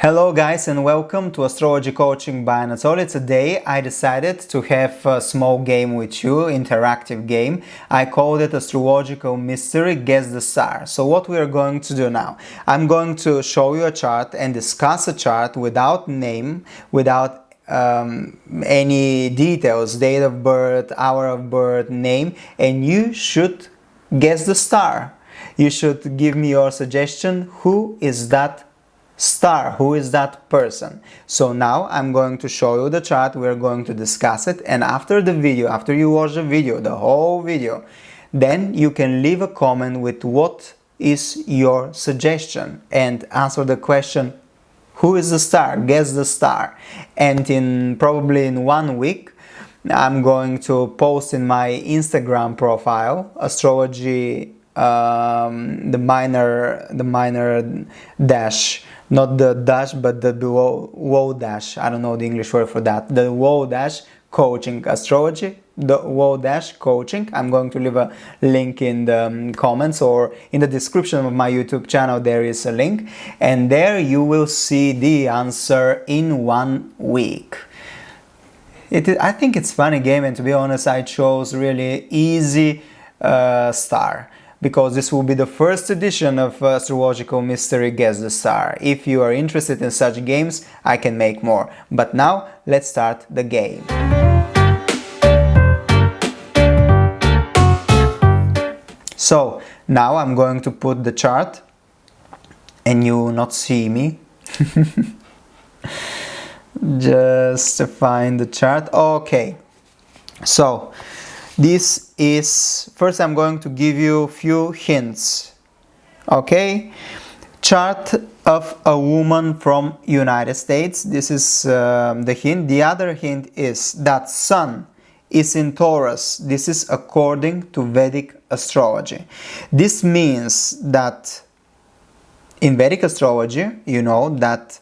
Hello guys and welcome to Astrology Coaching by Anatoly. Today I decided to have a small game with you, interactive game. I called it Astrological Mystery Guess the Star. So what we are going to do now, I'm going to show you a chart and discuss a chart without name, without any details, date of birth, hour of birth, name, and you should guess the star. You should give me your suggestion. Who is that star? Who is that person? So now I'm going to show you the chart, we're going to discuss it, and after the video, after you watch the video, the whole video, then you can leave a comment with what is your suggestion and answer the question, who is the star? Guess the star. And probably in 1 week I'm going to post in my Instagram profile astrology, the minor dash, not the dash but the below dash, I don't know the English word for that, the whoa dash coaching, astrology, the whoa dash coaching. I'm going to leave a link in the comments or in the description of my YouTube channel. There is a link, and there you will see the answer in 1 week. I think it's a funny game, and to be honest I chose really easy star, because this will be the first edition of Astrological Mystery Guess the Star. If you are interested in such games, I can make more. But now, let's start the game. So, now I'm going to put the chart, and you will not see me. Just to find the chart. Okay. So, this is, first I'm going to give you a few hints. Okay, chart of a woman from United States. This is the hint. The other hint is that Sun is in Taurus. This is according to Vedic astrology. This means that in Vedic astrology, you know that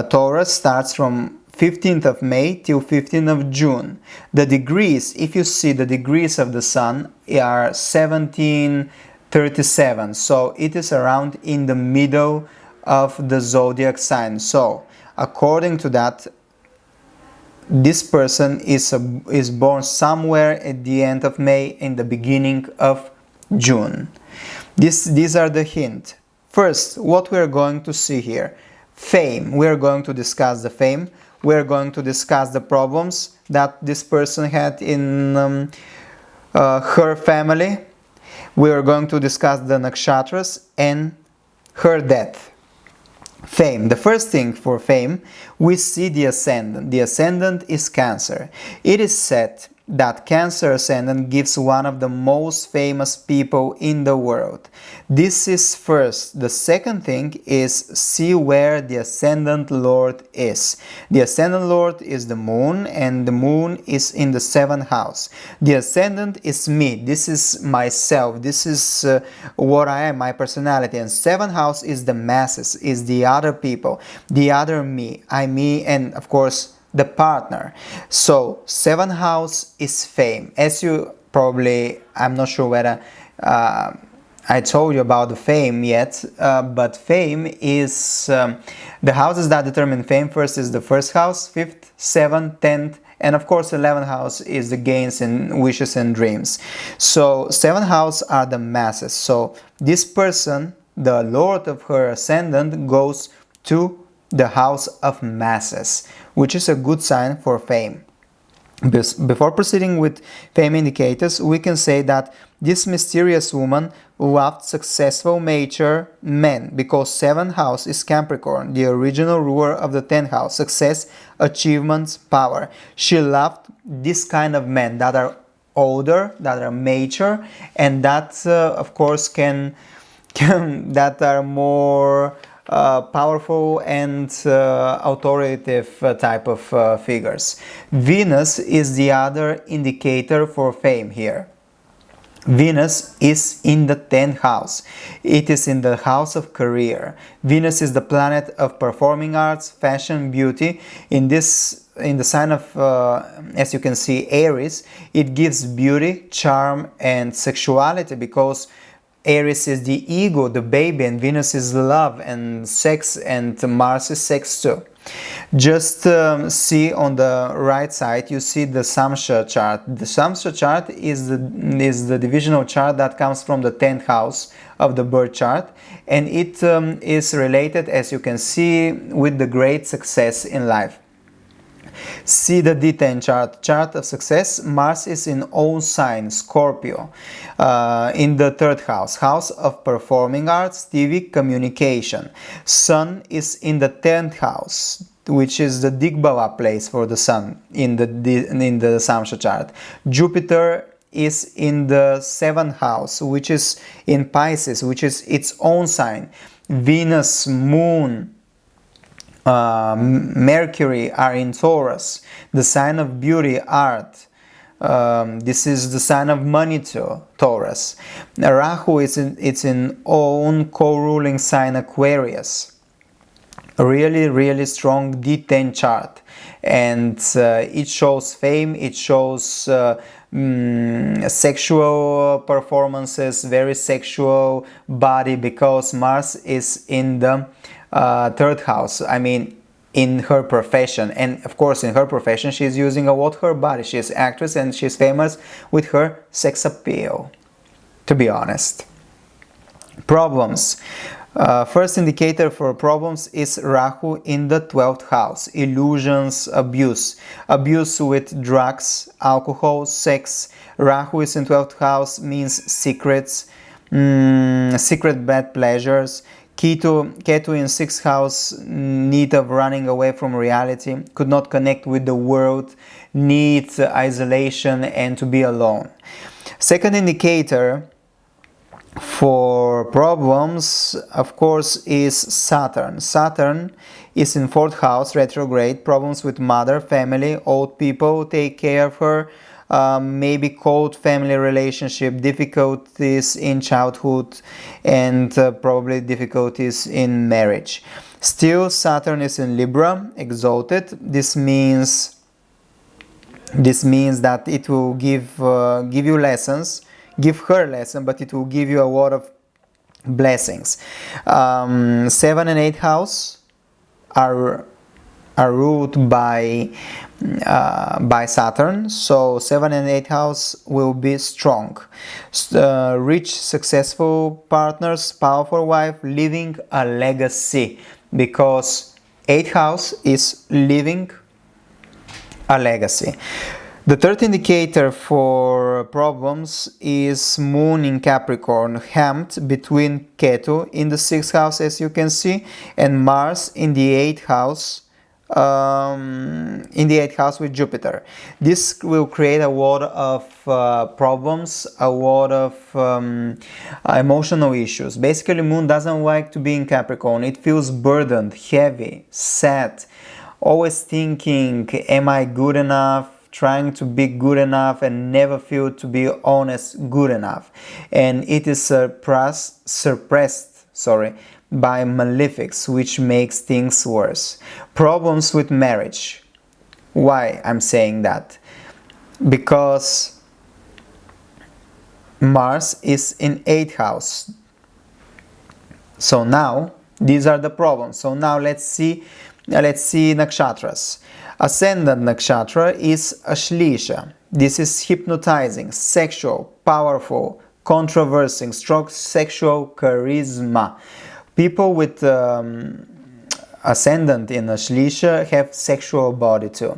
Taurus starts from 15th of May till 15th of June. The degrees, if you see the degrees of the Sun, are 1737. So it is around in the middle of the zodiac sign. So according to that, this person is born somewhere at the end of May and the beginning of June. These are the hints. First, what we are going to see here, fame. We are going to discuss the fame. We're going to discuss the problems that this person had in her family. We are going to discuss the nakshatras and her death. Fame. The first thing for fame, we see the ascendant. The ascendant is Cancer. It is said that Cancer ascendant gives one of the most famous people in the world. This is first. The second thing is see where the ascendant lord is. The ascendant lord is the moon, and the moon is in the 7th house. The ascendant is me. This is myself. This is what I am, my personality. And 7th house is the masses, is the other people, the other me, me, and of course the partner. So 7th house is fame. As you probably, I'm not sure whether I told you about the fame yet, but fame is the houses that determine fame. First is the 1st house, 5th, 7th, 10th, and of course 11th house is the gains and wishes and dreams. So 7th house are the masses. So this person, the lord of her ascendant, goes to the house of masses, which is a good sign for fame. Before proceeding with fame indicators, we can say that this mysterious woman loved successful, mature men, because 7th house is Capricorn, the original ruler of the 10th house, success, achievements, power. She loved this kind of men that are older, that are mature, and that of course that are more powerful and authoritative type of figures. Venus is the other indicator for fame here. Venus is in the 10th house. It is in the house of career. Venus is the planet of performing arts, fashion, beauty. In the sign of, as you can see, Aries, it gives beauty, charm, and sexuality, because Aries is the ego, the baby, and Venus is love and sex, and Mars is sex too. Just see on the right side, you see the Samsha chart. The Samsha chart is the divisional chart that comes from the 10th house of the birth chart, and it is related, as you can see, with the great success in life. See the D10 chart of success. Mars is in own sign, Scorpio, in the 3rd house of performing arts, TV, communication. Sun is in the 10th house, which is the Digbala place for the Sun in the Samsha chart. Jupiter is in the 7th house, which is in Pisces, which is its own sign. Venus, Moon, Mercury are in Taurus, the sign of beauty, art. This is the sign of money too, Taurus. Rahu is in own co-ruling sign, Aquarius. Really strong D10 chart, and it shows fame, it shows sexual performances, very sexual body, because Mars is in the 3rd house. I mean, in her profession, and of course in her profession she's using a lot her body. She's actress and she's famous with her sex appeal, to be honest. Problems. First indicator for problems is Rahu in the 12th house. Illusions, abuse with drugs, alcohol, sex. Rahu is in 12th house means secrets, secret bad pleasures. Ketu in 6th house, need of running away from reality, could not connect with the world, needs isolation and to be alone. Second indicator for problems, of course, is Saturn. Saturn is in 4th house, retrograde, problems with mother, family, old people, take care of her, maybe cold family relationship, difficulties in childhood, and probably difficulties in marriage. Still, Saturn is in Libra, exalted. This means that it will give you lessons, give her lesson, but it will give you a lot of blessings. 7 and 8 house are ruled by Saturn, so 7 and 8 house will be strong. Rich, successful partners, powerful wife, leaving a legacy, because 8th house is leaving a legacy. The third indicator for problems is Moon in Capricorn, hemmed between Ketu in the 6th house, as you can see, and Mars in the 8th house. In the 8th house with Jupiter. This will create a lot of problems, a lot of emotional issues. Basically, Moon doesn't like to be in Capricorn. It feels burdened, heavy, sad, always thinking, am I good enough? Trying to be good enough and never feel, to be honest, good enough. And it is suppressed by malefics, which makes things worse. Problems with marriage. Why I'm saying that? Because Mars is in 8th house. So now these are the problems. So now let's see nakshatras. Ascendant nakshatra is Ashlisha. This is hypnotizing, sexual, powerful, controversing, strong sexual charisma. People with ascendant in Ashlisha have sexual body too.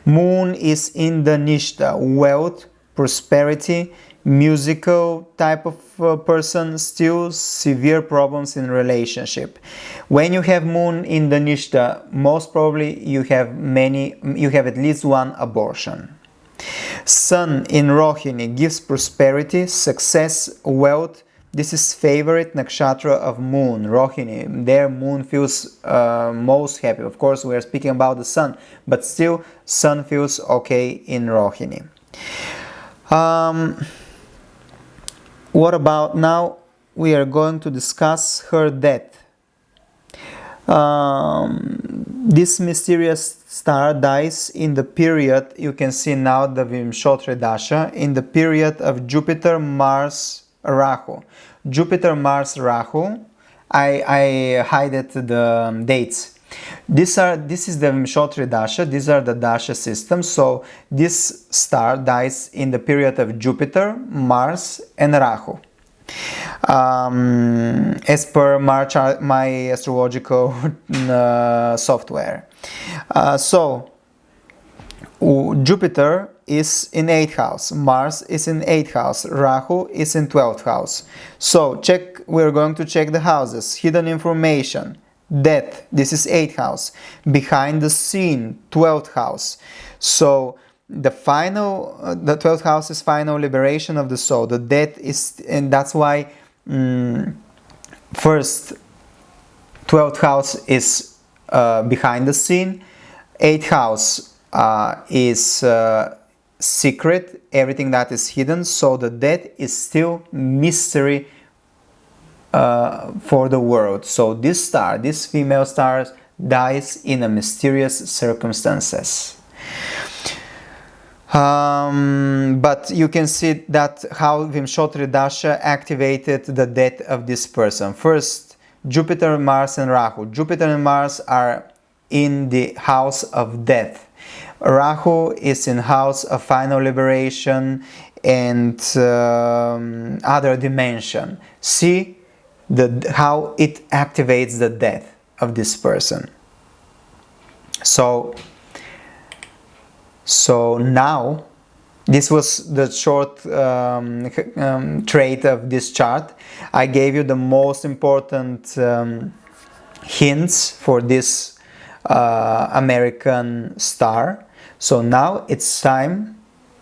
Moon is in the Nishta, wealth, prosperity, musical type of person, still severe problems in relationship. When you have Moon in the Nishta, most probably you have at least one abortion. Sun in Rohini gives prosperity, success, wealth. This is favorite nakshatra of Moon, Rohini. Their Moon feels most happy. Of course, we are speaking about the Sun, but still, Sun feels okay in Rohini. What about now? We are going to discuss her death. This mysterious star dies in the period, you can see now the Vimshotre Dasha, in the period of Jupiter, Mars, Rahu. Jupiter, Mars, Rahu. I hide the dates. This is the Vimshottari Dasha. These are the Dasha systems. So this star dies in the period of Jupiter, Mars, and Rahu. As per my astrological software. So Jupiter is in 8th house, Mars is in 8th house, Rahu is in 12th house. So we're going to check the houses. Hidden information, death, this is 8th house. Behind the scene, 12th house. So the 12th house is final liberation of the soul. The death is, and that's why first 12th house is behind the scene. 8th house is secret, everything that is hidden. So the death is still mystery for the world. So this star, this female star, dies in a mysterious circumstances. But you can see that how Vimshottari Dasha activated the death of this person. First, Jupiter, Mars, and Rahu. Jupiter and Mars are in the house of death. Rahu is in house of final liberation and other dimension. See how it activates the death of this person. So now, this was the short trait of this chart. I gave you the most important hints for this American star. So now it's time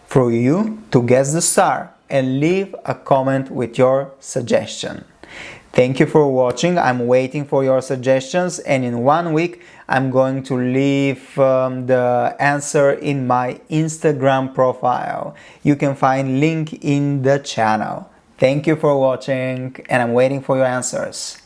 for you to guess the star and leave a comment with your suggestion. Thank you for watching. I'm waiting for your suggestions, and in 1 week I'm going to leave the answer in my Instagram profile. You can find link in the channel. Thank you for watching, and I'm waiting for your answers.